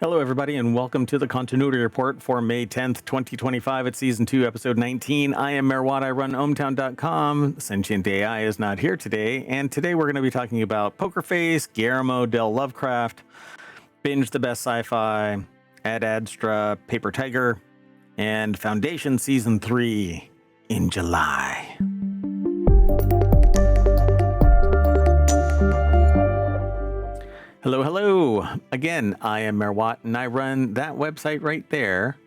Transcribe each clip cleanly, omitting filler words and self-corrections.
Hello, everybody, and welcome to the Continuity Report for May 10th, 2025. It's Season 2, Episode 19. I am Merwad. I run ohmtown.com. Sentient AI is not here today, and today we're going to be talking about Poker Face, Guillermo Del Lovecraft, Binge the Best Sci-Fi, Astra, Paper Tiger, and Foundation Season 3 in July. Hello, hello. Again, I am Merwat, and I run that website right there.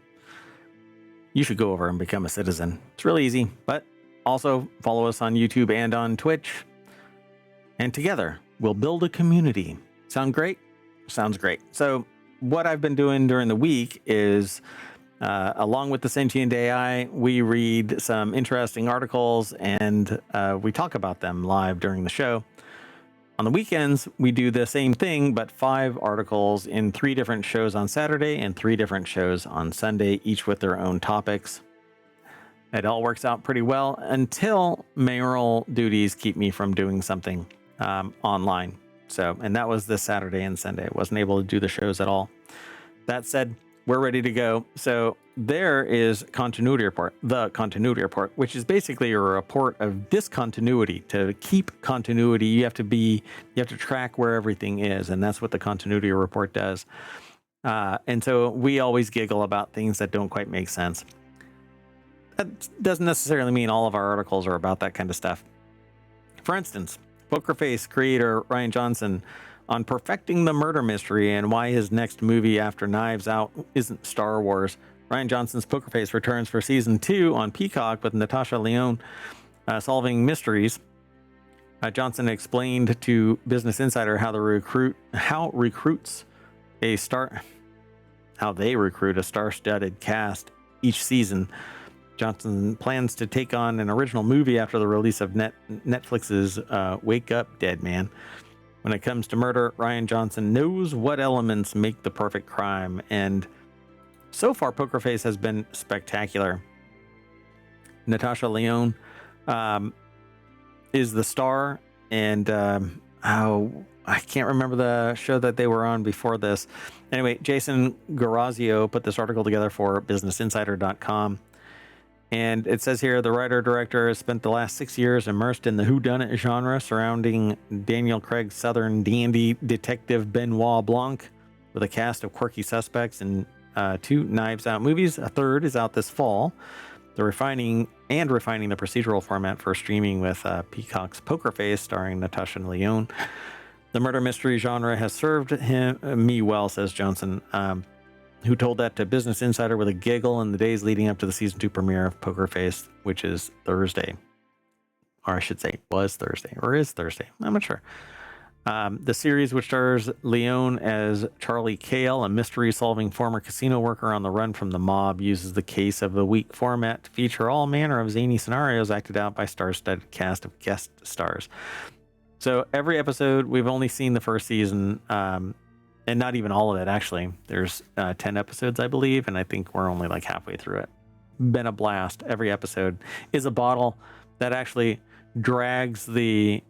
You should go over and become a citizen. It's really easy, but also follow us on YouTube and on Twitch. And together, we'll build a community. Sound great? Sounds great. So what I've been doing during the week is, along with the Sentient AI, we read some interesting articles and we talk about them live during the show. On the weekends, we do the same thing, but 5 articles in 3 different shows on Saturday and 3 different shows on Sunday, each with their own topics. It all works out pretty well until mayoral duties keep me from doing something online. And that was this Saturday and Sunday. I wasn't able to do the shows at all. That said, we're ready to go. So there is the Continuity Report, which is basically a report of discontinuity. To keep continuity, you have to track where everything is, and that's what the Continuity Report does. And so we always giggle about things that don't quite make sense. That doesn't necessarily mean all of our articles are about that kind of stuff. For instance, Poker Face creator Rian Johnson on perfecting the murder mystery and why his next movie after Knives Out isn't Star Wars. Rian Johnson's Poker Face returns for Season 2 on Peacock with Natasha Lyonne solving mysteries. Johnson explained to Business Insider how they recruit a star-studded cast each season. Johnson plans to take on an original movie after the release of Netflix's Wake Up, Dead Man. When it comes to murder, Rian Johnson knows what elements make the perfect crime, and so far, Poker Face has been spectacular. Natasha Lyonne is the star, and I can't remember the show that they were on before this. Anyway, Jason Garazio put this article together for BusinessInsider.com. And it says here, the writer-director has spent the last 6 years immersed in the whodunit genre surrounding Daniel Craig's Southern dandy detective Benoit Blanc, with a cast of quirky suspects in 2 Knives Out movies. A third is out this fall. They're refining the procedural format for streaming with Peacock's Poker Face, starring Natasha Lyonne. The murder mystery genre has served me well, says Johnson, who told that to Business Insider with a giggle in the days leading up to the Season 2 premiere of Poker Face, which is Thursday. Or I should say was Thursday, or is Thursday. I'm not sure. The series, which stars Leone as Charlie Cale, a mystery-solving former casino worker on the run from the mob, uses the case of the week format to feature all manner of zany scenarios acted out by star-studded cast of guest stars. So every episode, we've only seen the first season, and not even all of it, actually. There's 10 episodes, I believe, and I think we're only like halfway through it. Been a blast. Every episode is a bottle that actually drags the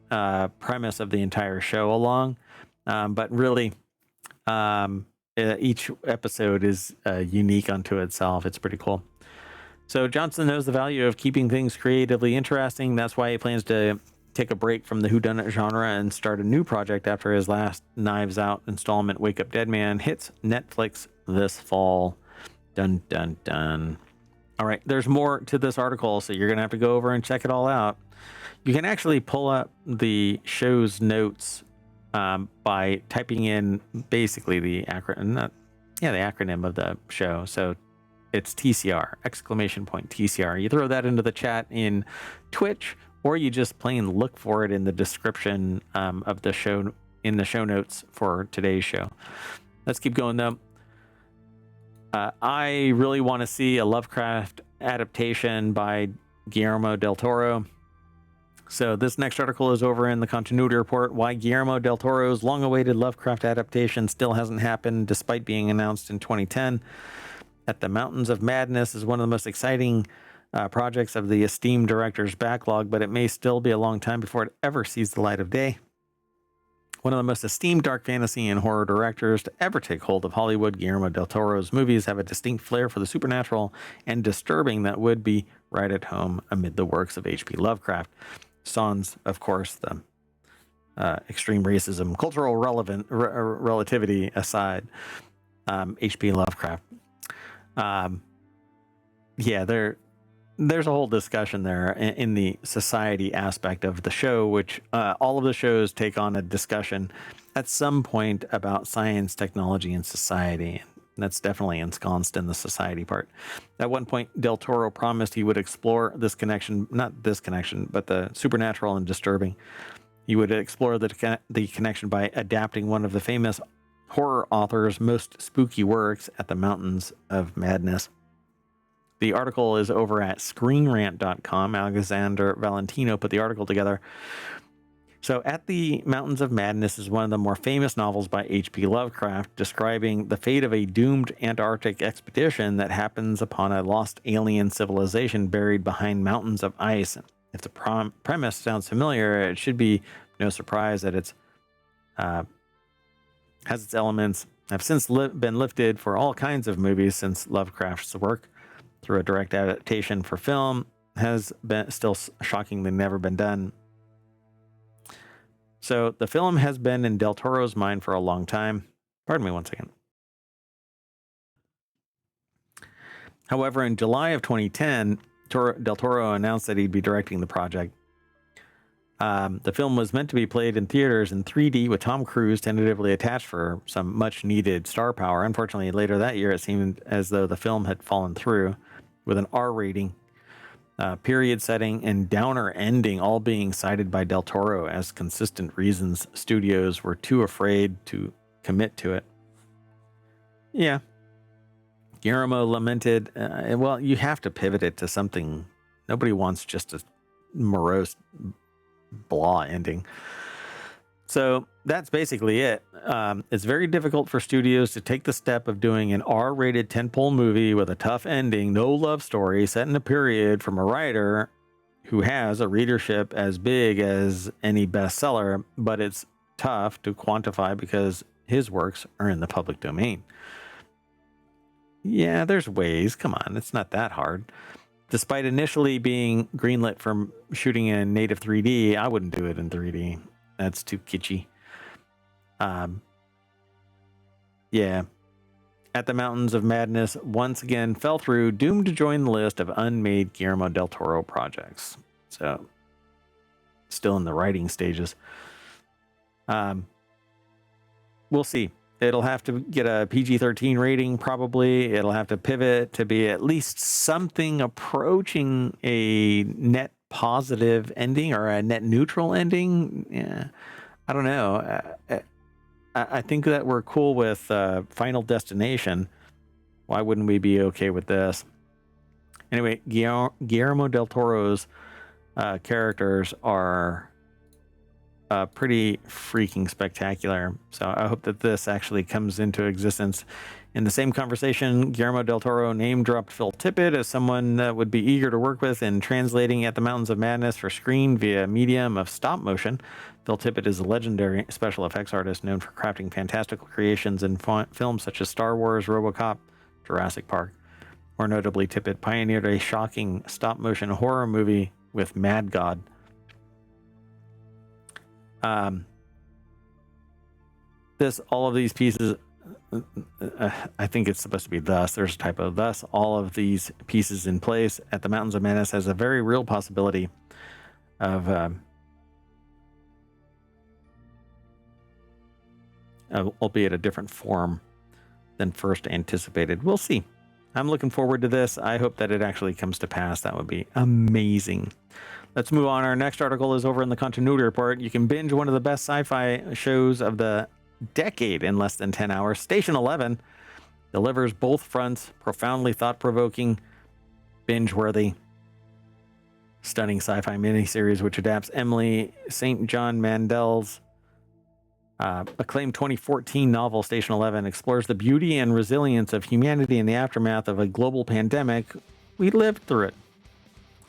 premise of the entire show along. But really, each episode is unique unto itself. It's pretty cool. So Johnson knows the value of keeping things creatively interesting. That's why he plans to take a break from the whodunit genre and start a new project after his last Knives Out installment, Wake Up Dead Man, hits Netflix this fall. Dun, dun, dun. All right, there's more to this article, so you're going to have to go over and check it all out. You can actually pull up the show's notes by typing in basically the acronym of the show. So it's TCR, exclamation point TCR. You throw that into the chat in Twitch, or you just plain look for it in the description of the show, in the show notes for today's show. Let's keep going though. I really want to see a Lovecraft adaptation by Guillermo del Toro. So this next article is over in the Continuity Report, why Guillermo del Toro's long-awaited Lovecraft adaptation still hasn't happened despite being announced in 2010. At the Mountains of Madness is one of the most exciting projects of the esteemed director's backlog, but it may still be a long time before it ever sees the light of day. One of the most esteemed dark fantasy and horror directors to ever take hold of Hollywood, Guillermo del Toro's movies have a distinct flair for the supernatural and disturbing that would be right at home amid the works of H.P. Lovecraft. Sans, of course, the extreme racism, cultural relativity aside, H.P. Lovecraft. There's a whole discussion there in the society aspect of the show, which all of the shows take on a discussion at some point about science, technology, and society. That's definitely ensconced in the society part. At one point, Del Toro promised he would explore this connection, not this connection, but the supernatural and disturbing. He would explore the connection by adapting one of the famous horror author's most spooky works, At the Mountains of Madness. The article is over at screenrant.com. Alexander Valentino put the article together. So, At the Mountains of Madness is one of the more famous novels by H.P. Lovecraft, describing the fate of a doomed Antarctic expedition that happens upon a lost alien civilization buried behind mountains of ice. If the premise sounds familiar, it should be no surprise that it's has its elements have since been lifted for all kinds of movies since Lovecraft's work through a direct adaptation for film has been still shockingly never been done. So the film has been in Del Toro's mind for a long time. Pardon me one second. However, in July of 2010, Del Toro announced that he'd be directing the project. The film was meant to be played in theaters in 3D with Tom Cruise tentatively attached for some much needed star power. Unfortunately, later that year, it seemed as though the film had fallen through with an R rating, period setting, and downer ending, all being cited by Del Toro as consistent reasons studios were too afraid to commit to it. Yeah. Guillermo lamented, well, you have to pivot it to something. Nobody wants just a morose blah ending. So that's basically it. It's very difficult for studios to take the step of doing an R-rated tentpole movie with a tough ending, no love story, set in a period from a writer who has a readership as big as any bestseller, but it's tough to quantify because his works are in the public domain. Yeah, there's ways. Come on, it's not that hard. Despite initially being greenlit for shooting in native 3D, I wouldn't do it in 3D. That's too kitschy. Yeah. At the Mountains of Madness once again fell through, doomed to join the list of unmade Guillermo del Toro projects. So, still in the writing stages. We'll see. It'll have to get a PG-13 rating, probably. It'll have to pivot to be at least something approaching a net positive ending or a net neutral ending. Yeah, I don't know. I think that we're cool with Final Destination. Why wouldn't we be okay with this? Anyway, Guillermo del Toro's characters are pretty freaking spectacular. So I hope that this actually comes into existence. In the same conversation, Guillermo del Toro name-dropped Phil Tippett as someone that would be eager to work with in translating At the Mountains of Madness for screen via medium of stop motion. Phil Tippett is a legendary special effects artist known for crafting fantastical creations in films such as Star Wars, RoboCop, Jurassic Park. More notably, Tippett pioneered a shocking stop-motion horror movie with Mad God. All of these pieces, I think it's supposed to be thus. There's a typo. Thus, all of these pieces in place at the Mountains of Madness has a very real possibility of, albeit a different form than first anticipated. We'll see. I'm looking forward to this. I hope that it actually comes to pass. That would be amazing. Let's move on. Our next article is over in the Continuity Report. You can binge one of the best sci-fi shows of the decade in less than 10 hours. Station 11 delivers both fronts, profoundly thought-provoking, binge-worthy, stunning sci-fi miniseries which adapts Emily St. John Mandel's acclaimed 2014 novel. Station 11 explores the beauty and resilience of humanity in the aftermath of a global pandemic. We lived through it.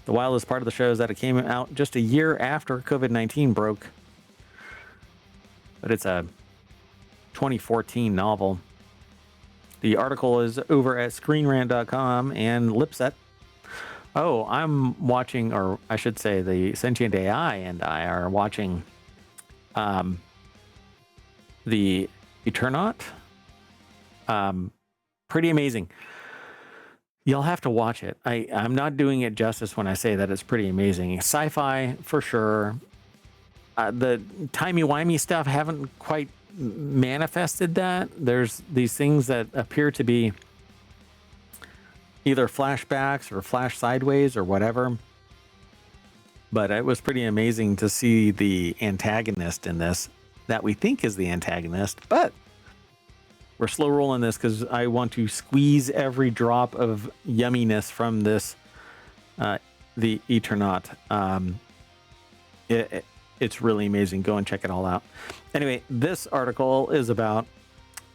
The wildest part of the show is that it came out just a year after COVID-19 broke. but it's a 2014 novel. The article is over at screenrant.com and Lipset. Oh, I'm watching, or I should say the Sentient AI and I are watching the Eternaut. Pretty amazing. You'll have to watch it. I'm not doing it justice when I say that it's pretty amazing. Sci-fi for sure. The timey-wimey stuff haven't quite manifested that. There's these things that appear to be either flashbacks or flash sideways or whatever. But it was pretty amazing to see the antagonist in this that we think is the antagonist, but we're slow rolling this because I want to squeeze every drop of yumminess from this, the Eternaut. It's really amazing. Go and check it all out. Anyway, this article is about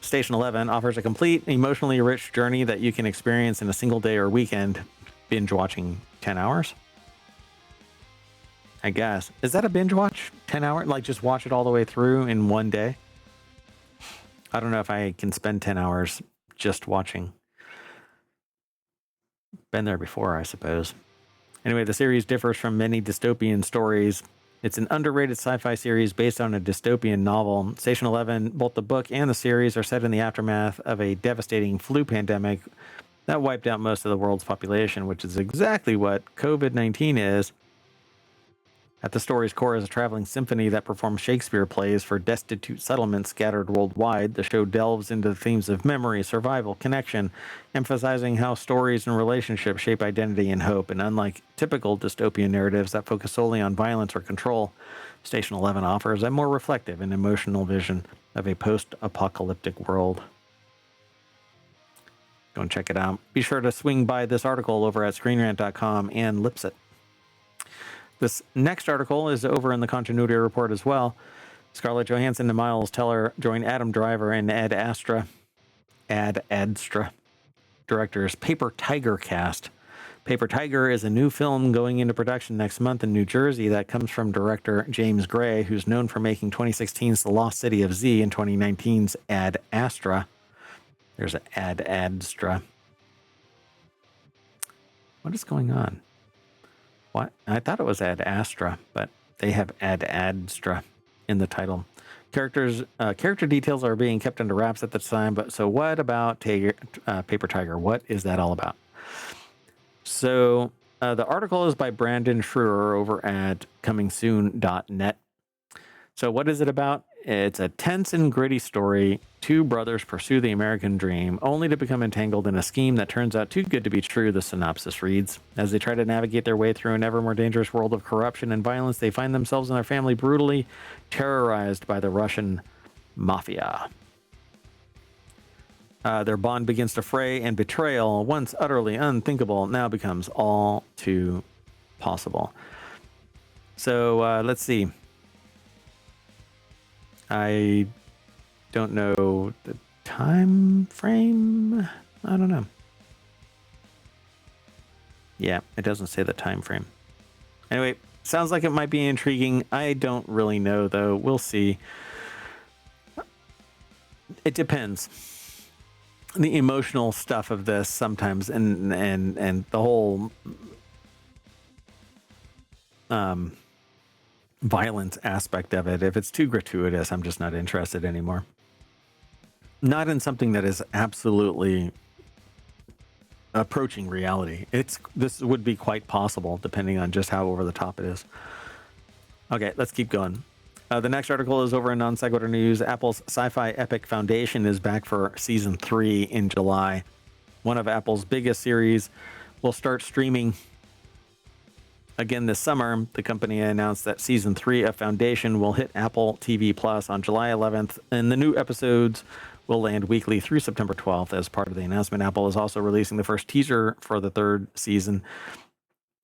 Station 11 offers a complete, emotionally rich journey that you can experience in a single day or weekend. Binge watching 10 hours. I guess. Is that a binge watch? 10 hours? Like just watch it all the way through in one day? I don't know if I can spend 10 hours just watching. Been there before, I suppose. Anyway, the series differs from many dystopian stories. It's an underrated sci-fi series based on a dystopian novel. Station 11, both the book and the series, are set in the aftermath of a devastating flu pandemic that wiped out most of the world's population, which is exactly what COVID-19 is. At the story's core is a traveling symphony that performs Shakespeare plays for destitute settlements scattered worldwide. The show delves into the themes of memory, survival, connection, emphasizing how stories and relationships shape identity and hope. And unlike typical dystopian narratives that focus solely on violence or control, Station 11 offers a more reflective and emotional vision of a post-apocalyptic world. Go and check it out. Be sure to swing by this article over at screenrant.com and Lipset. This next article is over in the Continuity Report as well. Scarlett Johansson and Miles Teller join Adam Driver and Ad Astra director's Paper Tiger cast. Paper Tiger is a new film going into production next month in New Jersey that comes from director James Gray, who's known for making 2016's The Lost City of Z and 2019's Ad Astra. There's an Ad Astra. What is going on? What? I thought it was Ad Astra, but they have Ad Astra in the title. Character details are being kept under wraps at the time, but so what about Paper Tiger? What is that all about? So the article is by Brandon Schroer over at comingsoon.net. So what is it about? It's a tense and gritty story. Two brothers pursue the American dream, only to become entangled in a scheme that turns out too good to be true, the synopsis reads. As they try to navigate their way through an ever more dangerous world of corruption and violence, they find themselves and their family brutally terrorized by the Russian mafia. Their bond begins to fray, and betrayal, once utterly unthinkable, now becomes all too possible. So let's see. I don't know the time frame. I don't know. Yeah, it doesn't say the time frame. Anyway, sounds like it might be intriguing. I don't really know, though. We'll see. It depends. The emotional stuff of this sometimes, and the whole violence aspect of it. If it's too gratuitous, I'm just not interested anymore. Not in something that is absolutely approaching reality. This would be quite possible depending on just how over the top it is. Okay, let's keep going. The next article is over in Non Sequitur News. Apple's Sci-Fi Epic Foundation is back for season 3 in July. One of Apple's biggest series will start streaming again this summer. The company announced that season 3 of Foundation will hit Apple TV Plus on July 11th, and the new episodes will land weekly through September 12th. As part of the announcement, Apple is also releasing the first teaser for the 3rd season.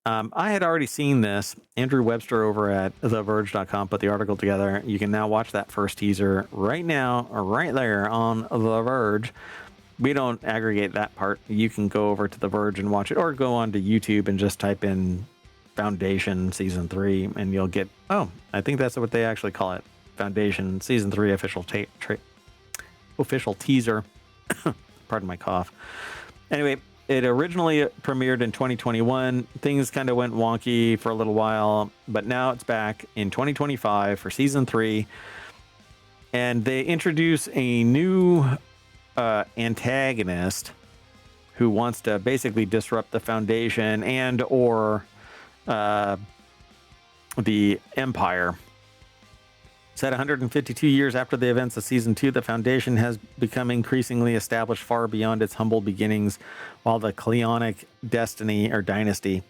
I had already seen this. Andrew Webster over at TheVerge.com put the article together. You can now watch that first teaser right now, or right there on The Verge. We don't aggregate that part. You can go over to The Verge and watch it, or go onto YouTube and just type in Foundation Season 3, and you'll get, I think that's what they actually call it, Foundation season 3 official teaser. Pardon my cough. Anyway, it originally premiered in 2021. Things kind of went wonky for a little while, but now it's back in 2025 for season 3. And they introduce a new antagonist who wants to basically disrupt the Foundation and or the Empire. Set 152 years after the events of Season 2, the Foundation has become increasingly established far beyond its humble beginnings, while the Cleonic dynasty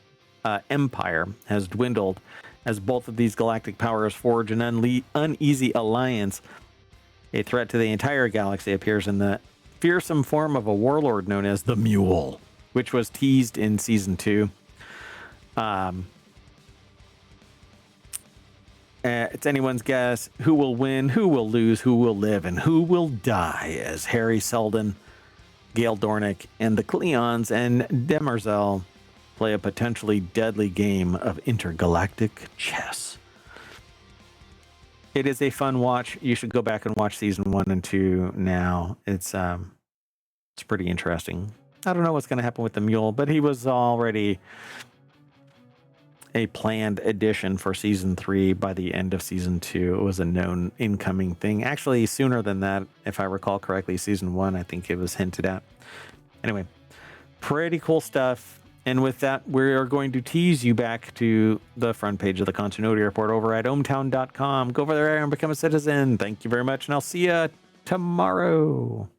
empire has dwindled as both of these galactic powers forge an uneasy alliance. A threat to the entire galaxy appears in the fearsome form of a warlord known as the Mule, which was teased in Season 2. It's anyone's guess who will win, who will lose, who will live, and who will die as Harry Seldon, Gale Dornick, and the Cleons and Demerzel play a potentially deadly game of intergalactic chess. It is a fun watch. You should go back and watch season 1 and 2 now. It's pretty interesting. I don't know what's going to happen with the Mule, but he was already a planned addition for season 3 by the end of season 2. It was a known incoming thing. Actually, sooner than that, if I recall correctly, season 1, I think it was hinted at. Anyway, pretty cool stuff. And with that, we are going to tease you back to the front page of the Continuity Report over at ohmtown.com. Go over there and become a citizen. Thank you very much, and I'll see you tomorrow.